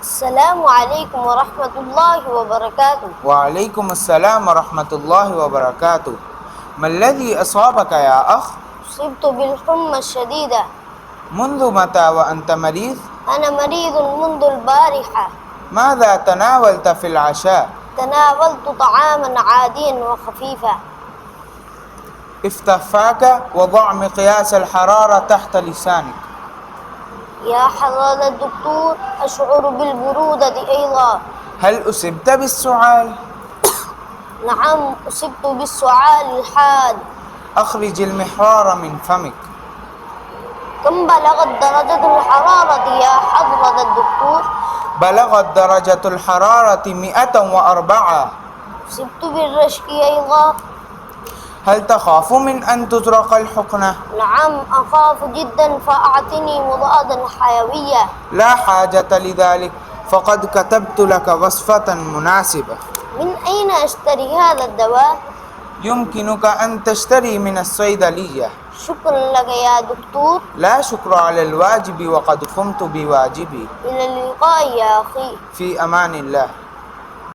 السلام عليكم ورحمة الله وبركاته. وعليكم السلام ورحمة الله وبركاته. ما الذي أصابك يا أخ؟ أصبت بالحمى الشديدة. منذ متى وأنت مريض؟ أنا مريض منذ البارحة. ماذا تناولت في العشاء؟ تناولت طعاما عاديا وخفيفا. افتح فاك وضع مقياس الحرارة تحت لسانك. يا حضرة الدكتور، أشعر بالبرودة أيضا. هل أصبت بالسعال؟ نعم، أصبت بالسعال الحاد. أخرج المحرار من فمك. كم بلغت درجة الحرارة يا حضرة الدكتور؟ بلغت درجة الحرارة 104. أصبت بالرشح أيضا. هل تخاف من أن تطرق الحقنة؟ نعم، أخاف جدا، فأعطني مضادا حيوية. لا حاجة لذلك، فقد كتبت لك وصفة مناسبة. من أين أشتري هذا الدواء؟ يمكنك أن تشتري من الصيدلية. شكرا لك يا دكتور. لا شكر على الواجب، وقد قمت بواجبي. إلى اللقاء يا أخي. في أمان الله.